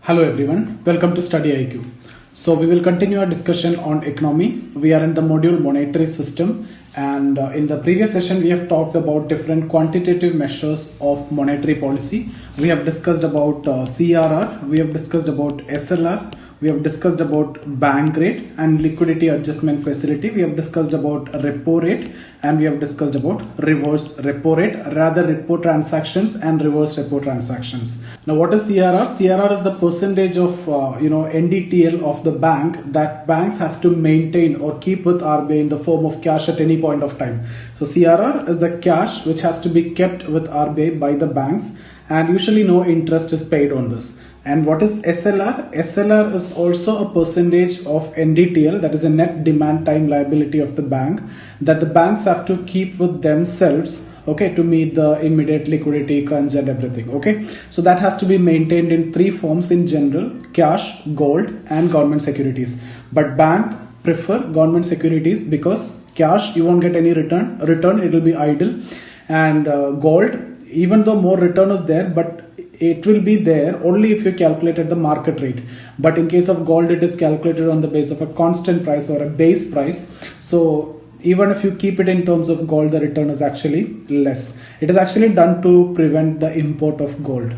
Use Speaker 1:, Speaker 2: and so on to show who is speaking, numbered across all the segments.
Speaker 1: Hello everyone, welcome to StudyIQ. So we will continue our discussion on economy. We are in the module monetary system, and in the previous session we have talked about different quantitative measures of monetary policy. We have discussed about CRR, we have discussed about SLR, we have discussed about bank rate and liquidity adjustment facility. We have discussed about repo rate, and we have discussed about reverse repo rate, rather repo transactions and reverse repo transactions. Now what is CRR? CRR is the percentage of NDTL of the bank that banks have to maintain or keep with RBI in the form of cash at any point of time. So CRR is the cash which has to be kept with RBI by the banks, and usually no interest is paid on this. And what is SLR? SLR is also a percentage of NDTL, that is a net demand time liability of the bank, that the banks have to keep with themselves, okay, to meet the immediate liquidity crunch and everything. Okay, so that has to be maintained in three forms in general: cash, gold and government securities. But bank prefer government securities because cash you won't get any return it will be idle, and gold, even though more return is there, but it will be there only if you calculate at the market rate. But in case of gold, it is calculated on the base of a constant price or a base price. So even if you keep it in terms of gold, the return is actually less. It is actually done to prevent the import of gold.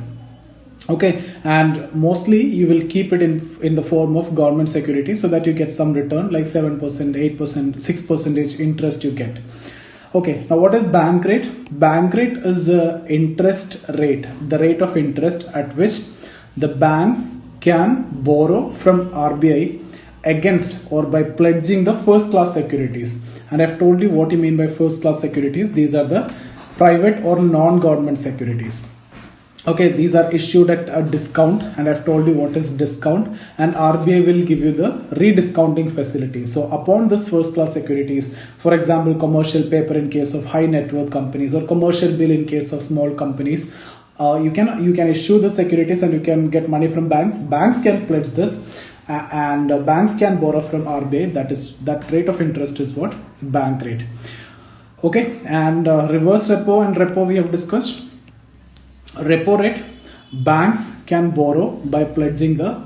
Speaker 1: Okay, and mostly you will keep it in the form of government security so that you get some return like 7%, 8%, 6% interest you get. Okay, now what is bank rate? Bank rate is the interest rate, the rate of interest at which the banks can borrow from RBI against or by pledging the first class securities. And I've told you what you mean by first class securities. These are the private or non-government securities. Okay, these are issued at a discount, and I've told you what is discount, and RBI will give you the rediscounting facility. So upon this first class securities, for example, commercial paper in case of high net worth companies or commercial bill in case of small companies, you can issue the securities and you can get money from banks. Banks can pledge this, and banks can borrow from RBI. That rate of interest is what? Bank rate. Okay, and reverse repo and repo we have discussed. Repo rate, banks can borrow by pledging the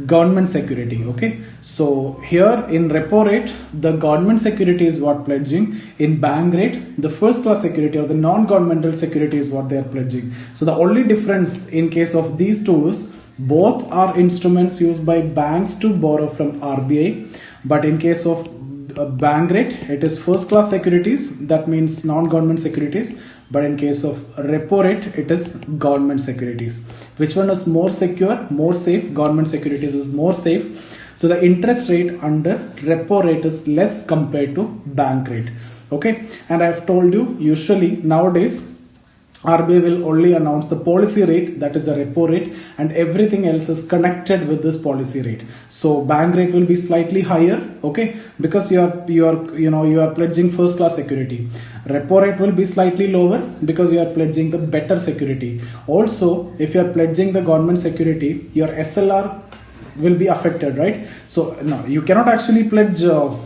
Speaker 1: government security. Okay, so here in repo rate, the government security is what pledging. In bank rate, the first class security or the non-governmental security is what they are pledging. So the only difference in case of these two is both are instruments used by banks to borrow from RBI, but in case of bank rate, it is first class securities, that means non-government securities. But in case of repo rate, it is government securities. Which one is more secure, more safe? Government securities is more safe. So the interest rate under repo rate is less compared to bank rate. Okay, and I've told you usually nowadays RBI will only announce the policy rate, that is a repo rate, and everything else is connected with this policy rate. So bank rate will be slightly higher, okay, because you are pledging first class security. Repo rate will be slightly lower because you are pledging the better security. Also, if you are pledging the government security, your SLR will be affected, right? So no, you cannot actually pledge the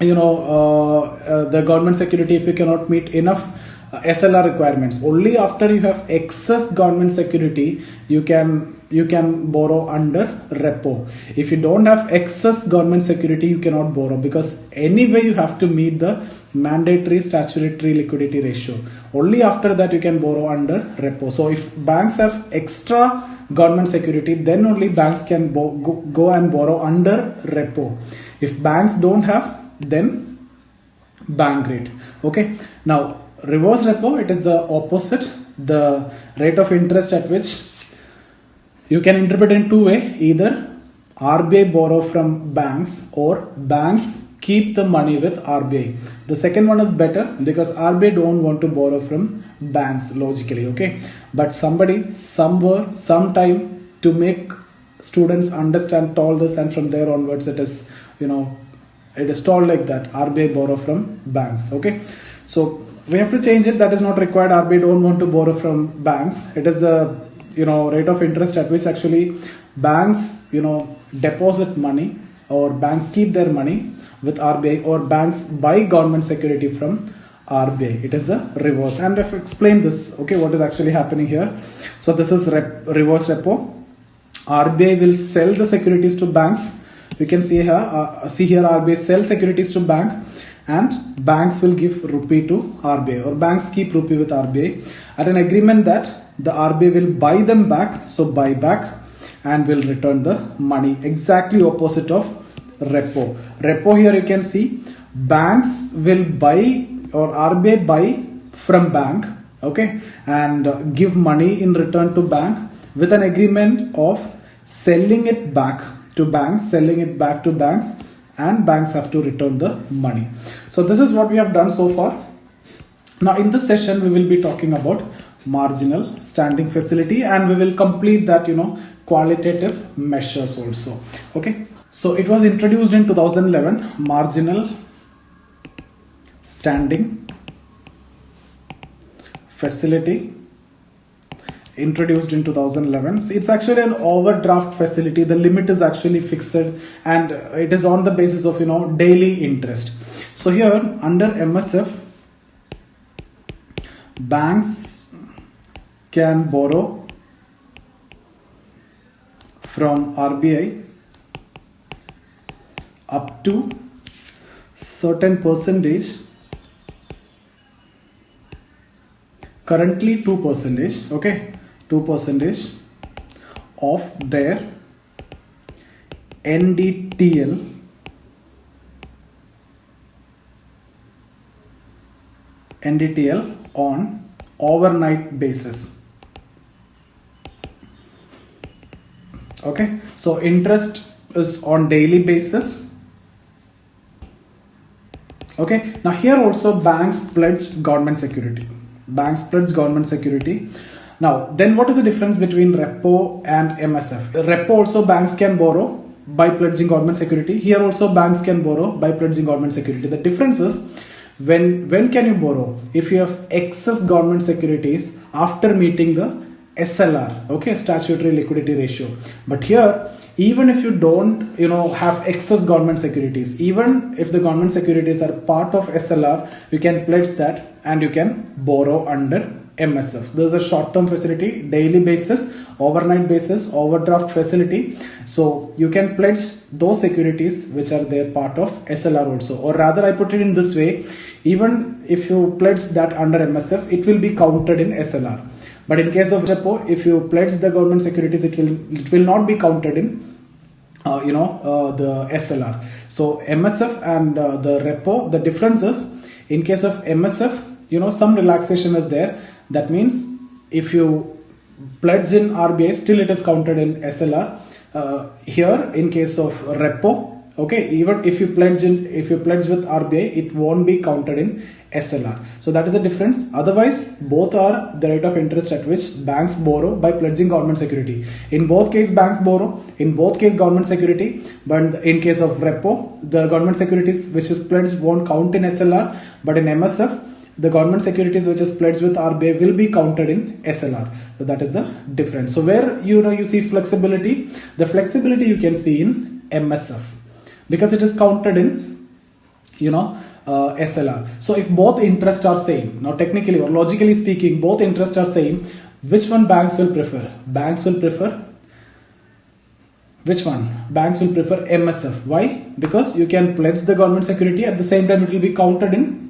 Speaker 1: government security if you cannot meet enough SLR requirements. Only after you have excess government security you can borrow under repo. If you don't have excess government security, you cannot borrow, because anyway you have to meet the mandatory statutory liquidity ratio. Only after that you can borrow under repo. So if banks have extra government security, then only banks can go and borrow under repo. If banks don't have, then bank rate. Okay, now reverse repo, it is the opposite, the rate of interest at which you can interpret in two ways: either RBI borrow from banks or banks keep the money with RBI. The second one is better because RBI don't want to borrow from banks logically, okay, but somebody somewhere sometime to make students understand all this, and from there onwards it is it is told like that, RBI borrow from banks. Okay, so we have to change it. That is not required. RBI don't want to borrow from banks. It is a rate of interest at which actually banks deposit money, or banks keep their money with RBI, or banks buy government security from RBI. It is the reverse, and I've explained this. Okay, what is actually happening here? So this is reverse repo. RBI will sell the securities to banks. You can see here RBI sell securities to bank, and banks will give rupee to RBI, or banks keep rupee with RBI at an agreement that the RBI will buy them back, so buy back, and will return the money. Exactly opposite of repo. Repo, here you can see banks will buy, or RBI buy from bank, okay, and give money in return to bank with an agreement of selling it back to banks, and banks have to return the money. So this is what we have done so far. Now in this session we will be talking about marginal standing facility, and we will complete that, qualitative measures also. Okay, so it was introduced in 2011, marginal standing facility, introduced in 2011. So it's actually an overdraft facility. The limit is actually fixed, and it is on the basis of daily interest. So here under MSF, banks can borrow from RBI up to certain percentage, currently 2%, okay, 2% of their NDTL on overnight basis. Okay, so interest is on daily basis. Okay, now here also banks pledge government security. Now then, what is the difference between repo and MSF? Repo also banks can borrow by pledging government security. Here also banks can borrow by pledging government security. The difference is when can you borrow? If you have excess government securities after meeting the SLR, okay, statutory liquidity ratio. But here, even if you don't have excess government securities, even if the government securities are part of SLR, you can pledge that and you can borrow under MSF. There's a short-term facility, daily basis, overnight basis, overdraft facility. So you can pledge those securities which are there part of SLR also. Or rather, I put it in this way, even if you pledge that under MSF, it will be counted in SLR. But in case of repo, if you pledge the government securities, it will not be counted in the SLR. So MSF and the repo, the difference is, in case of MSF, some relaxation is there. That means if you pledge in RBI, still it is counted in SLR. Here, in case of repo, okay, even if you pledge with RBI, it won't be counted in SLR. So that is the difference. Otherwise, both are the rate of interest at which banks borrow by pledging government security. In both cases, banks borrow. In both cases, government security. But in case of repo, the government securities which is pledged won't count in SLR. But in MSF, the government securities which is pledged with RBI will be counted in SLR. So that is the difference. So where you see flexibility, the flexibility you can see in MSF because it is counted in SLR. So if both interests are same, now technically or logically speaking, both interests are same, which one banks will prefer? Which one? Banks will prefer MSF. Why? Because you can pledge the government security, at the same time it will be counted in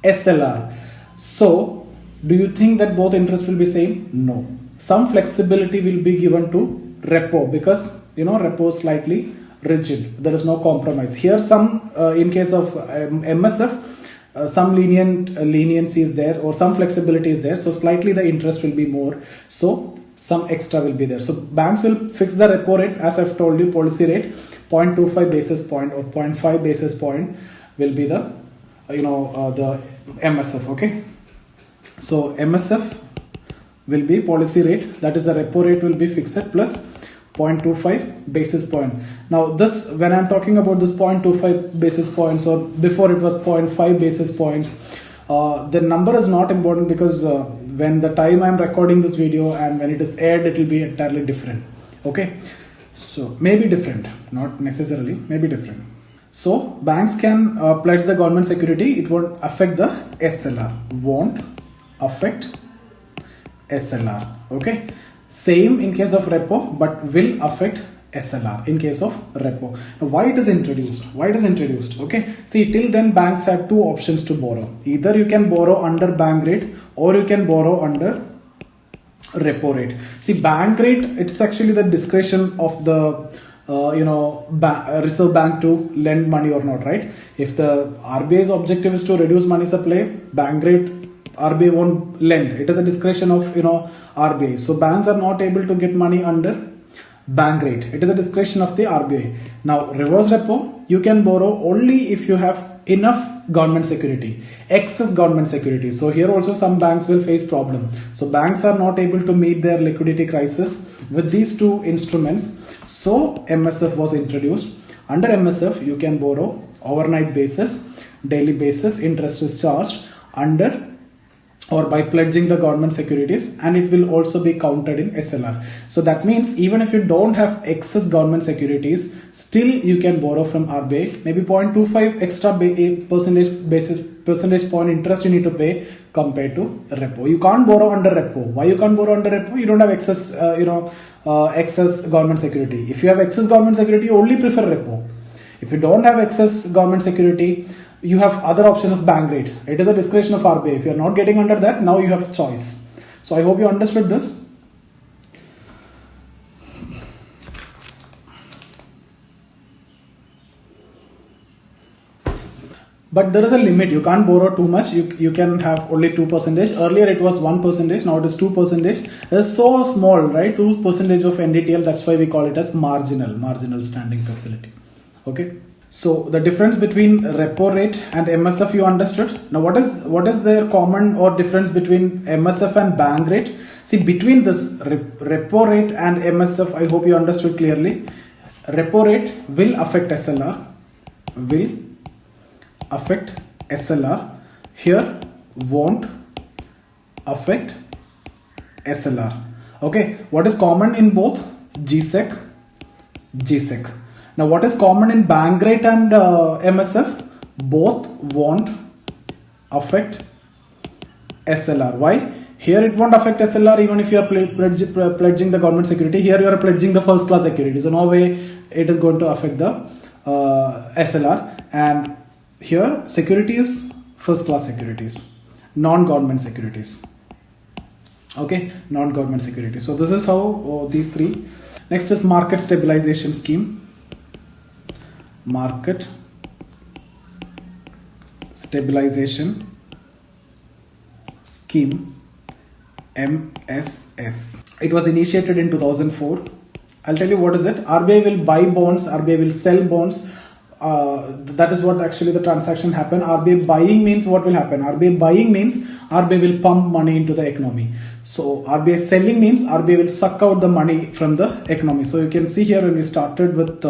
Speaker 1: SLR. So do you think that both interests will be same? No. Some flexibility will be given to repo because repo is slightly rigid. There is no compromise. Here some in case of MSF, some leniency is there, or some flexibility is there. So slightly the interest will be more. So some extra will be there. So banks will fix the repo rate, as I've told you, policy rate, 0.25 basis point or 0.5 basis point will be the the MSF. Okay, so MSF will be policy rate, that is the repo rate will be fixed plus 0.25 basis point. Now this, when I'm talking about this 0.25 basis points, or before it was 0.5 basis points, the number is not important because when the time I'm recording this video and when it is aired, it will be entirely different. Okay, so maybe different, not necessarily, maybe different. So banks can pledge the government security, it won't affect the SLR, won't affect SLR. Okay, Same in case of repo, but will affect SLR in case of repo. Now, why it is introduced? Why it is introduced? Okay. See, till then banks had two options to borrow. Either you can borrow under bank rate or you can borrow under repo rate. See, bank rate, it's actually the discretion of the Reserve Bank to lend money or not, right? If the RBI's objective is to reduce money supply, bank rate RBI won't lend. It is a discretion of RBI. So banks are not able to get money under bank rate. It is a discretion of the RBI. Now, reverse repo, you can borrow only if you have enough government security, excess government security. So here also some banks will face problem. So banks are not able to meet their liquidity crisis with these two instruments. So MSF was introduced. Under MSF, you can borrow overnight basis, daily basis, interest is charged under or by pledging the government securities, and it will also be counted in SLR. So that means even if you don't have excess government securities, still you can borrow from RBI, maybe 0.25 extra percentage point interest you need to pay compared to repo. You can't borrow under repo. Why you can't borrow under repo? You don't have excess, excess government security. If you have excess government security, you only prefer repo. If you don't have excess government security, you have other option as bank rate. It is a discretion of RBI. If you are not getting under that, now you have choice. So I hope you understood this. But there is a limit. You can't borrow too much. You can have only 2%. Earlier it was 1%. Now it is 2%. It is so small, right? 2% of NDTL. That's why we call it as marginal standing facility. Okay. So the difference between repo rate and MSF you understood. Now what is their common or difference between MSF and bank rate? See, between this repo rate and MSF, I hope you understood clearly. Repo rate will affect SLR. Will affect SLR. Here won't affect SLR. Okay. What is common in both? GSEC, GSEC. Now, what is common in bank rate and MSF? Both won't affect SLR. Why? Here it won't affect SLR even if you are pledging the government security. Here you are pledging the first class security. So, no way it is going to affect the SLR. And here security is first class securities, non-government securities. Okay, non-government securities. So, this is how these three. Next is market stabilization scheme. Market stabilization scheme, MSS. It was initiated in 2004. I'll tell you what is it. RBI will buy bonds, RBI will sell bonds. That is what actually the transaction happen. RBI buying means what will happen? RBI buying means RBI will pump money into the economy. So RBI selling means RBI will suck out the money from the economy. So you can see here when we started with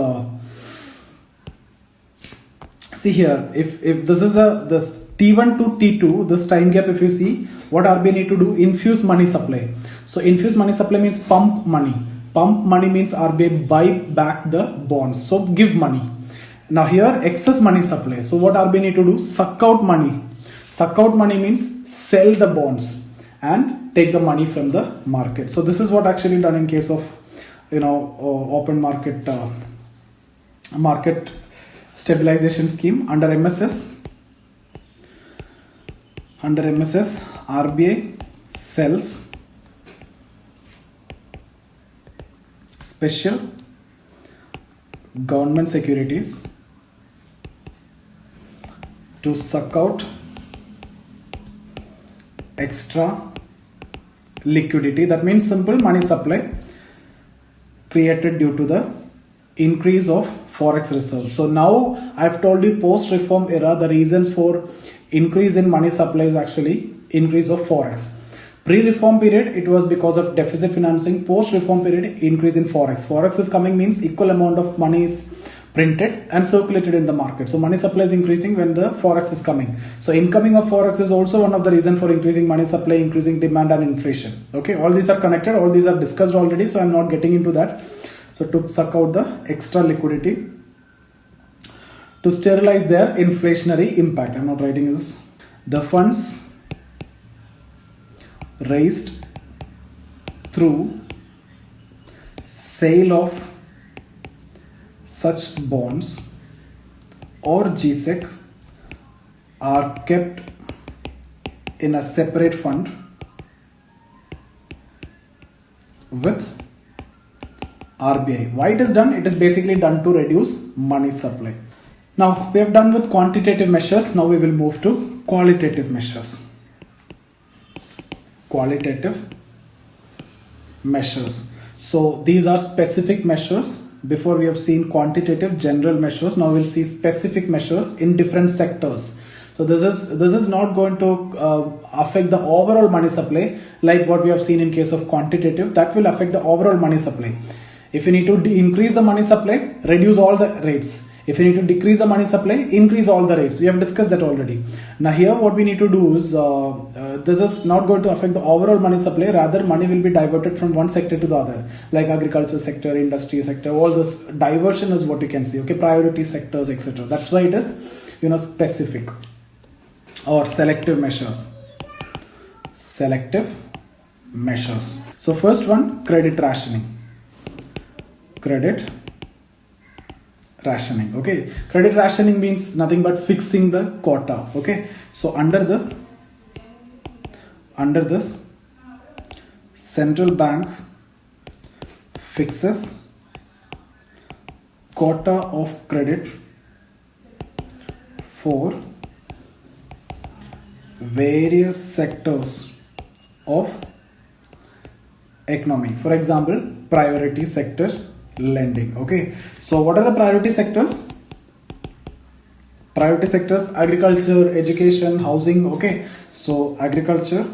Speaker 1: see here, if this is this T1 to T2, this time gap, if you see, what RBI need to do? Infuse money supply. So infuse money supply means pump money. Pump money means RBI buy back the bonds. So give money. Now here excess money supply. So what RBI need to do? Suck out money. Suck out money means sell the bonds and take the money from the market. So this is what actually done in case of open market market stabilization scheme. Under MSS, RBI sells special government securities to suck out extra liquidity. That means simple money supply created due to the increase of forex reserve. So now I've told you post reform era, the reasons for increase in money supply is actually increase of forex. Pre-reform period, it was because of deficit financing. Post-reform period, increase in forex. Forex is coming means equal amount of money is printed and circulated in the market. So money supply is increasing when the forex is coming. So incoming of forex is also one of the reasons for increasing money supply, increasing demand and inflation. Okay, all these are connected. All these are discussed already. So I'm not getting into that. So to suck out the extra liquidity, to sterilize their inflationary impact. I'm not writing this. The funds raised through sale of such bonds or GSEC are kept in a separate fund with RBI. Why it is done? It is basically done to reduce money supply. Now we have done with quantitative measures. Now we will move to qualitative measures. Qualitative measures. So these are specific measures. Before we have seen quantitative general measures. Now we'll see specific measures in different sectors. So this is not going to affect the overall money supply like what we have seen in case of quantitative. That will affect the overall money supply. If you need to increase the money supply, reduce all the rates. If you need to decrease the money supply, increase all the rates. We have discussed that already. Now here what we need to do is, this is not going to affect the overall money supply. Rather, money will be diverted from one sector to the other. Like agriculture sector, industry sector, all this diversion is what you can see. Okay, priority sectors, etc. That's why it is, specific or selective measures. Selective measures. So first one, credit rationing. Credit rationing. Okay, credit rationing means nothing but fixing the quota. Okay, so under this central bank fixes quota of credit for various sectors of economy. For example, priority sector lending. Okay, so what are the priority sectors? Priority sectors: agriculture, education, housing. Okay, so agriculture,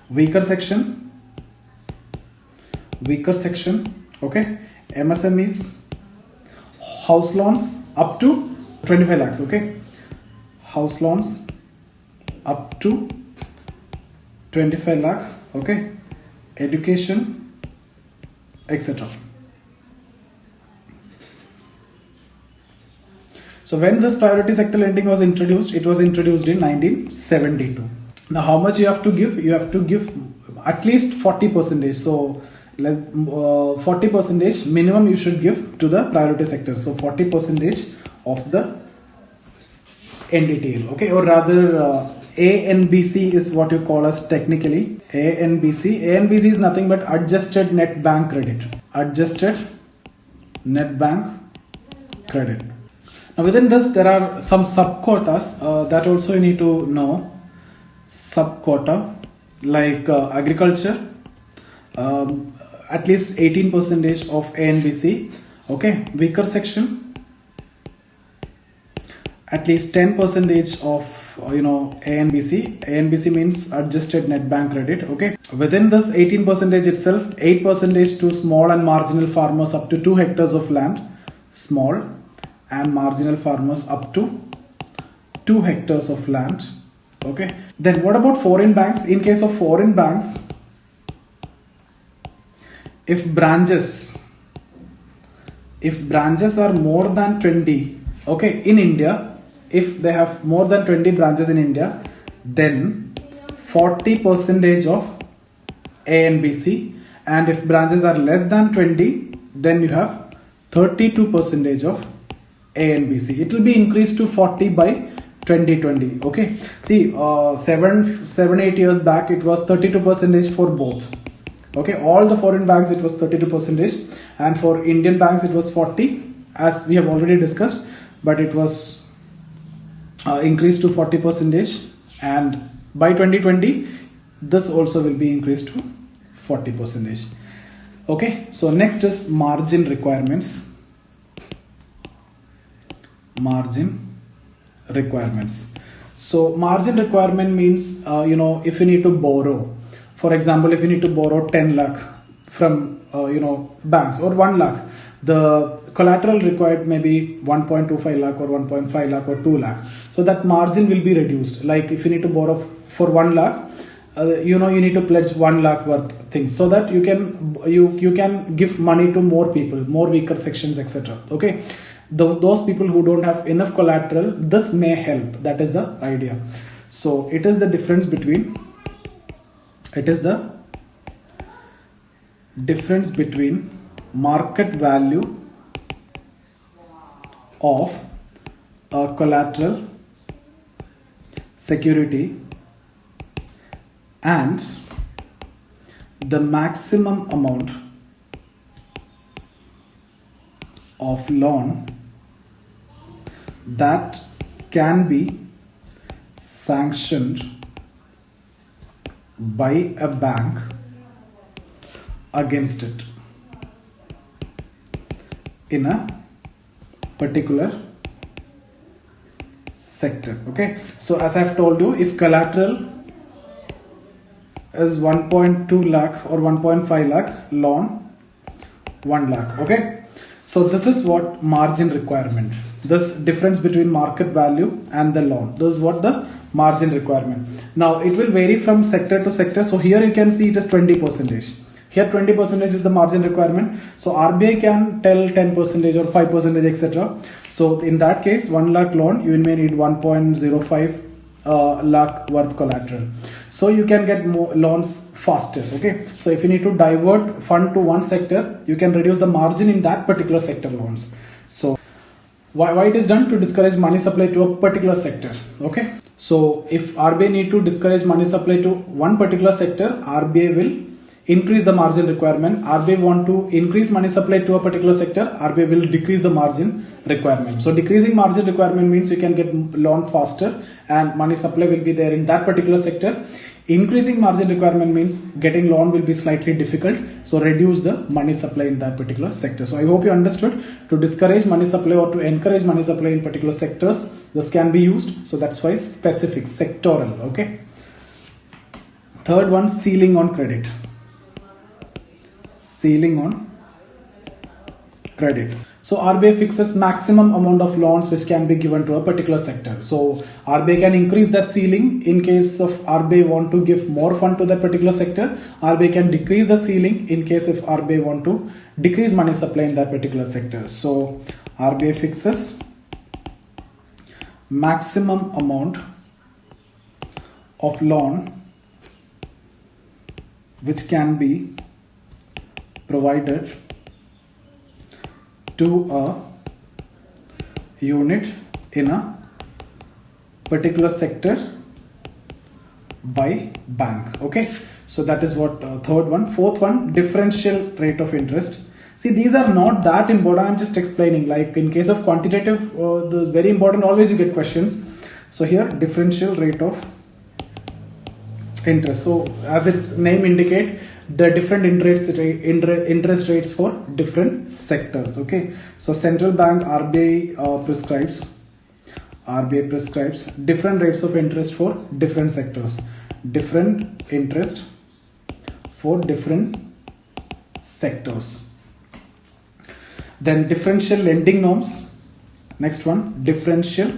Speaker 1: weaker section. Okay, MSMEs, house loans up to 25 lakhs. Okay, house loans up to 25 lakh. Okay, education, etc. So when this priority sector lending was introduced, it was introduced in 1972. Now how much you have to give? You have to give at least 40%. So 40% minimum you should give to the priority sector. So 40% of the NDTL. Okay, or rather ANBC is what you call as technically ANBC. ANBC is nothing but adjusted net bank credit. Adjusted net bank credit. Now within this there are some sub-quotas that also you need to know. Sub-quota like agriculture, at least 18% of ANBC. Okay, weaker section, at least 10% of ANBC. ANBC means adjusted net bank credit. Okay, within this 18% itself, 8% to small and marginal farmers up to 2 hectares of land. Small and marginal farmers up to 2 hectares of land. Okay, then what about foreign banks? In case of foreign banks, if branches are more than 20, okay, in India, if they have more than 20 branches in India, then 40% of ANBC, and if branches are less than 20, then you have 32% of ANBC. It will be increased to 40 by 2020. Okay, see, 7-8 years back it was 32% for both. Okay, all the foreign banks it was 32%, and for Indian banks it was 40, as we have already discussed, but it was increased to 40%, and by 2020 this also will be increased to 40%. Okay, so next is margin requirements. Margin requirements. So margin requirement means if you need to borrow, for example, if you need to borrow 10 lakh from banks, or 1 lakh, the collateral required may be 1.25 lakh or 1.5 lakh or 2 lakh. So that margin will be reduced. Like if you need to borrow for 1 lakh, you need to pledge 1 lakh worth things, so that you can give money to more people, more weaker sections, etc. Okay, those people who don't have enough collateral, this may help. That is the idea. So it is the difference between market value of a collateral security and the maximum amount of loan that can be sanctioned by a bank against it in a particular sector. Okay, so as I've told you, if collateral is 1.2 lakh or 1.5 lakh, loan 1 lakh. Okay, so this is what margin requirement, this difference between market value and the loan, this is what the margin requirement. Now it will vary from sector to sector. So here you can see it is 20%. Here 20% is the margin requirement. So RBI can tell 10% or 5%, etc. So in that case, 1 lakh loan, you may need 1.05 lakh worth collateral. So you can get more loans faster. Okay, so if you need to divert fund to one sector, you can reduce the margin in that particular sector loans. So why it is done? To discourage money supply to a particular sector. Okay, so if RBI need to discourage money supply to one particular sector, RBI will increase the margin requirement. RBI want to increase money supply to a particular sector, RBI will decrease the margin requirement. So decreasing margin requirement means you can get loan faster and money supply will be there in that particular sector. Increasing margin requirement means getting loan will be slightly difficult, so reduce the money supply in that particular sector. So I hope you understood. To discourage money supply or to encourage money supply in particular sectors, this can be used. So that's why specific, sectoral. Okay. Third one, ceiling on credit. Ceiling on credit. So RBI fixes maximum amount of loans which can be given to a particular sector. So RBI can increase that ceiling in case of RBI want to give more fund to that particular sector. RBI can decrease the ceiling in case if RBI want to decrease money supply in that particular sector. So RBI fixes maximum amount of loan which can be provided to a unit in a particular sector by bank. Okay, so that is what third one. Fourth one, differential rate of interest. See, these are not that important, I'm just explaining. Like in case of quantitative, this is very important, always you get questions. So here, differential rate of interest. So as its name indicate, the different interest rates for different sectors. Okay, so central bank RBI prescribes different rates of interest for different sectors, different interest for different sectors. Then differential lending norms. Next one, differential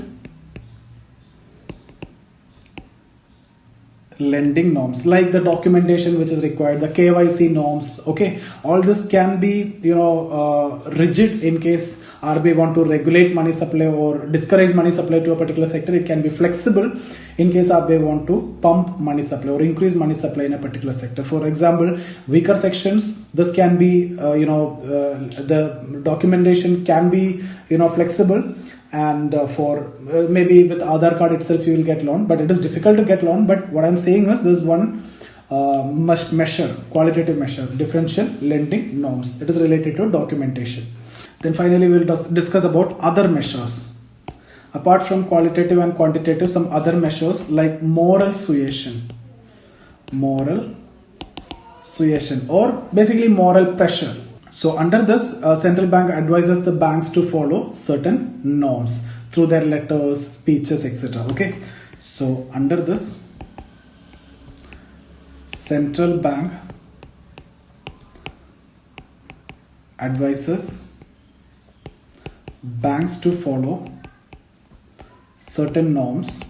Speaker 1: lending norms, like the documentation which is required, the KYC norms. Okay, all this can be rigid in case RBI want to regulate money supply or discourage money supply to a particular sector. It can be flexible in case RBI want to pump money supply or increase money supply in a particular sector. For example, weaker sections, this can be the documentation can be flexible. And for maybe with Aadhaar card itself you will get loan, but it is difficult to get loan. But what I'm saying is there's one measure, qualitative measure, differential lending norms. It is related to documentation. Then finally we'll discuss about other measures. Apart from qualitative and quantitative, some other measures like moral suasion or basically moral pressure. So under this, central bank advises the banks to follow certain norms through their letters, speeches, etc. Okay, so under this, central bank advises banks to follow certain norms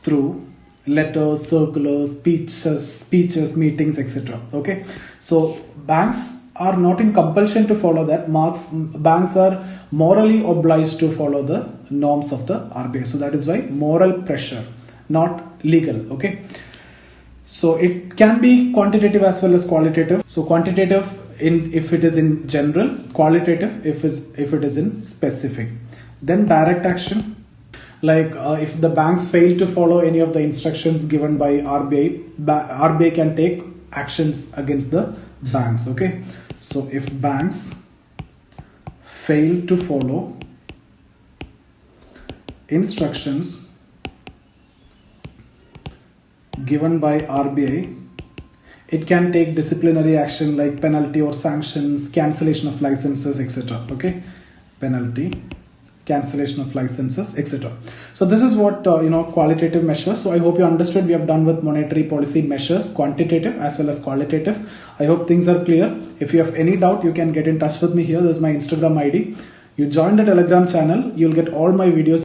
Speaker 1: through letters, circulars, speeches, meetings, etc. Okay, so banks are not in compulsion to follow that. Banks are morally obliged to follow the norms of the RBI. So that is why moral pressure, not legal. Okay. So it can be quantitative as well as qualitative. So quantitative if it is in general, qualitative if it is in specific. Then direct action, like if the banks fail to follow any of the instructions given by RBI can take actions against the banks. Okay, so if banks fail to follow instructions given by RBI, it can take disciplinary action like penalty or sanctions, cancellation of licenses, etc. Okay, penalty, cancellation of licenses, etc. So this is what qualitative measures. So I hope you understood. We have done with monetary policy measures, quantitative as well as qualitative. I hope things are clear. If you have any doubt, you can get in touch with me here. This is my Instagram ID. You join the Telegram channel, you'll get all my videos